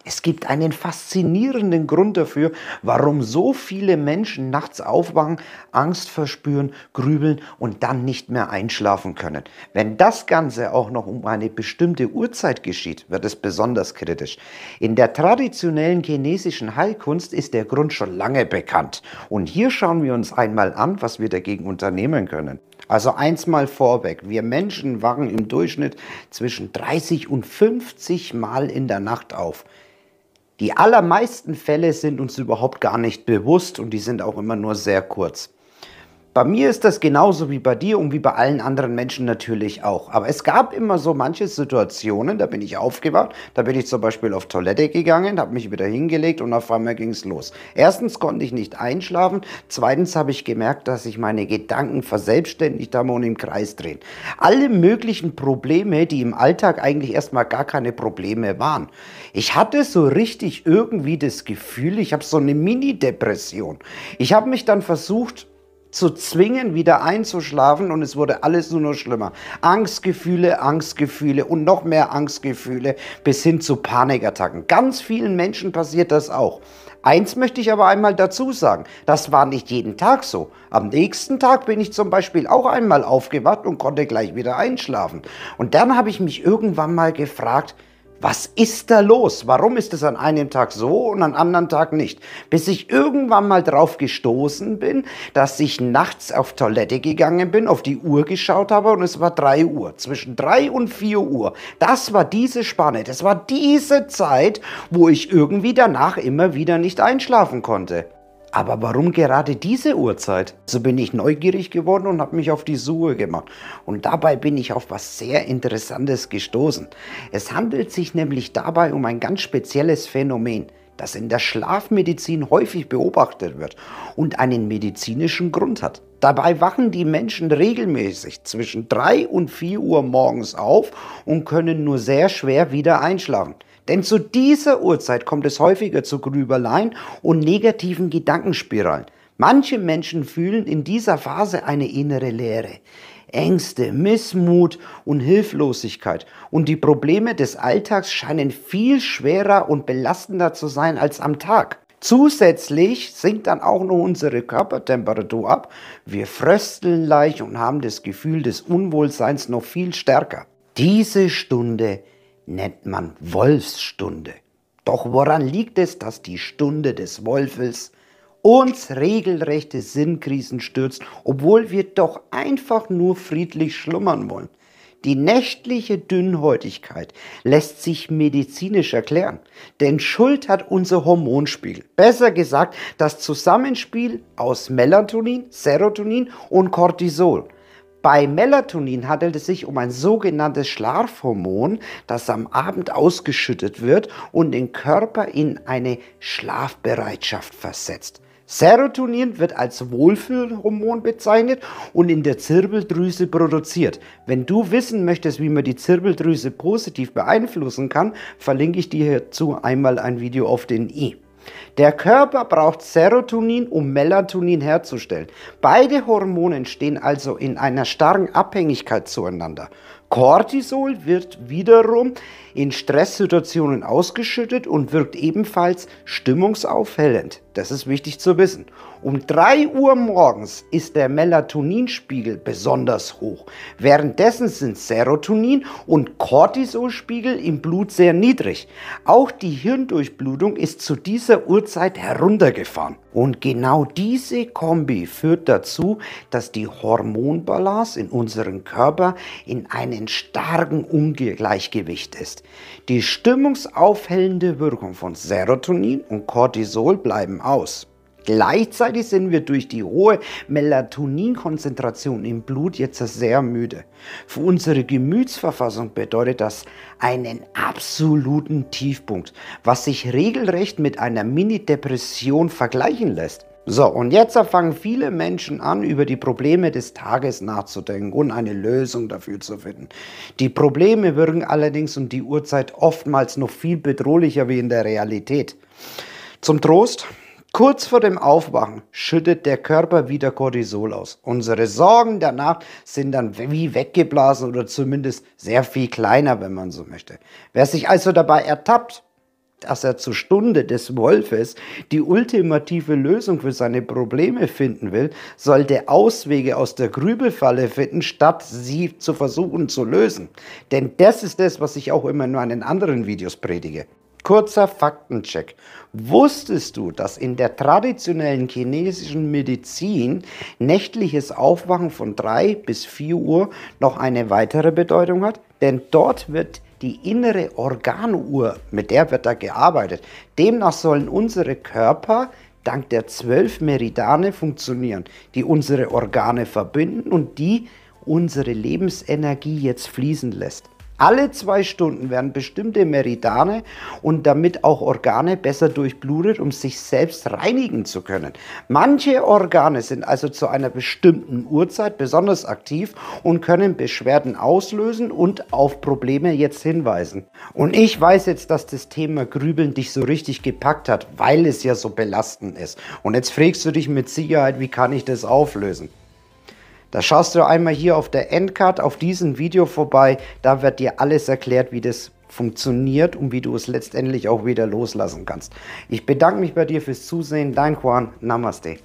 Es gibt einen faszinierenden Grund dafür, warum so viele Menschen nachts aufwachen, Angst verspüren, grübeln und dann nicht mehr einschlafen können. Wenn das Ganze auch noch um eine bestimmte Uhrzeit geschieht, wird es besonders kritisch. In der traditionellen chinesischen Heilkunst ist der Grund schon lange bekannt. Und hier schauen wir uns einmal an, was wir dagegen unternehmen können. Also eins mal vorweg, wir Menschen wachen im Durchschnitt zwischen 30 und 50 Mal in der Nacht auf. Die allermeisten Fälle sind uns überhaupt gar nicht bewusst und die sind auch immer nur sehr kurz. Bei mir ist das genauso wie bei dir und wie bei allen anderen Menschen natürlich auch. Aber es gab immer so manche Situationen, da bin ich aufgewacht, da bin ich zum Beispiel auf Toilette gegangen, habe mich wieder hingelegt und auf einmal ging es los. Erstens konnte ich nicht einschlafen, zweitens habe ich gemerkt, dass sich meine Gedanken verselbstständigt haben und im Kreis drehen. Alle möglichen Probleme, die im Alltag eigentlich erstmal gar keine Probleme waren. Ich hatte so richtig irgendwie das Gefühl, ich habe so eine Mini-Depression. Ich habe mich dann versucht zu zwingen, wieder einzuschlafen und es wurde alles nur noch schlimmer. Angstgefühle und noch mehr Angstgefühle bis hin zu Panikattacken. Ganz vielen Menschen passiert das auch. Eins möchte ich aber einmal dazu sagen, das war nicht jeden Tag so. Am nächsten Tag bin ich zum Beispiel auch einmal aufgewacht und konnte gleich wieder einschlafen. Und dann habe ich mich irgendwann mal gefragt, was ist da los? Warum ist es an einem Tag so und an anderen Tag nicht? Bis ich irgendwann mal drauf gestoßen bin, dass ich nachts auf Toilette gegangen bin, auf die Uhr geschaut habe und es war 3 Uhr. Zwischen 3 und 4 Uhr. Das war diese Spanne, das war diese Zeit, wo ich irgendwie danach immer wieder nicht einschlafen konnte. Aber warum gerade diese Uhrzeit? So bin ich neugierig geworden und habe mich auf die Suche gemacht. Und dabei bin ich auf was sehr Interessantes gestoßen. Es handelt sich nämlich dabei um ein ganz spezielles Phänomen, das in der Schlafmedizin häufig beobachtet wird und einen medizinischen Grund hat. Dabei wachen die Menschen regelmäßig zwischen 3 und 4 Uhr morgens auf und können nur sehr schwer wieder einschlafen. Denn zu dieser Uhrzeit kommt es häufiger zu Grübeleien und negativen Gedankenspiralen. Manche Menschen fühlen in dieser Phase eine innere Leere, Ängste, Missmut und Hilflosigkeit. Und die Probleme des Alltags scheinen viel schwerer und belastender zu sein als am Tag. Zusätzlich sinkt dann auch noch unsere Körpertemperatur ab. Wir frösteln leicht und haben das Gefühl des Unwohlseins noch viel stärker. Diese Stunde nennt man Wolfsstunde. Doch woran liegt es, dass die Stunde des Wolfes uns regelrechte Sinnkrisen stürzt, obwohl wir doch einfach nur friedlich schlummern wollen? Die nächtliche Dünnhäutigkeit lässt sich medizinisch erklären, denn Schuld hat unser Hormonspiegel. Besser gesagt, das Zusammenspiel aus Melatonin, Serotonin und Cortisol. Bei Melatonin handelt es sich um ein sogenanntes Schlafhormon, das am Abend ausgeschüttet wird und den Körper in eine Schlafbereitschaft versetzt. Serotonin wird als Wohlfühlhormon bezeichnet und in der Zirbeldrüse produziert. Wenn du wissen möchtest, wie man die Zirbeldrüse positiv beeinflussen kann, verlinke ich dir hierzu einmal ein Video auf den i. Der Körper braucht Serotonin, um Melatonin herzustellen. Beide Hormone stehen also in einer starken Abhängigkeit zueinander. Cortisol wird wiederum in Stresssituationen ausgeschüttet und wirkt ebenfalls stimmungsaufhellend. Das ist wichtig zu wissen. Um 3 Uhr morgens ist der Melatoninspiegel besonders hoch. Währenddessen sind Serotonin- und Cortisolspiegel im Blut sehr niedrig. Auch die Hirndurchblutung ist zu dieser Uhrzeit heruntergefahren. Und genau diese Kombi führt dazu, dass die Hormonbalance in unserem Körper in einem starken Ungleichgewicht ist. Die stimmungsaufhellende Wirkung von Serotonin und Cortisol bleiben aus. Gleichzeitig sind wir durch die hohe Melatoninkonzentration im Blut jetzt sehr müde. Für unsere Gemütsverfassung bedeutet das einen absoluten Tiefpunkt, was sich regelrecht mit einer Mini-Depression vergleichen lässt. So, und jetzt fangen viele Menschen an, über die Probleme des Tages nachzudenken und eine Lösung dafür zu finden. Die Probleme wirken allerdings um die Uhrzeit oftmals noch viel bedrohlicher wie in der Realität. Zum Trost: kurz vor dem Aufwachen schüttet der Körper wieder Cortisol aus. Unsere Sorgen danach sind dann wie weggeblasen oder zumindest sehr viel kleiner, wenn man so möchte. Wer sich also dabei ertappt, dass er zur Stunde des Wolfes die ultimative Lösung für seine Probleme finden will, sollte Auswege aus der Grübelfalle finden, statt sie zu versuchen zu lösen. Denn das ist das, was ich auch immer in meinen anderen Videos predige. Kurzer Faktencheck. Wusstest du, dass in der traditionellen chinesischen Medizin nächtliches Aufwachen von 3 bis 4 Uhr noch eine weitere Bedeutung hat? Denn dort wird die innere Organuhr, mit der wird da gearbeitet. Demnach sollen unsere Körper dank der 12 Meridiane funktionieren, die unsere Organe verbinden und die unsere Lebensenergie jetzt fließen lässt. Alle 2 Stunden werden bestimmte Meridiane und damit auch Organe besser durchblutet, um sich selbst reinigen zu können. Manche Organe sind also zu einer bestimmten Uhrzeit besonders aktiv und können Beschwerden auslösen und auf Probleme jetzt hinweisen. Und ich weiß jetzt, dass das Thema Grübeln dich so richtig gepackt hat, weil es ja so belastend ist. Und jetzt fragst du dich mit Sicherheit, wie kann ich das auflösen? Da schaust du einmal hier auf der Endcard auf diesem Video vorbei, da wird dir alles erklärt, wie das funktioniert und wie du es letztendlich auch wieder loslassen kannst. Ich bedanke mich bei dir fürs Zusehen, dein Juan, Namaste.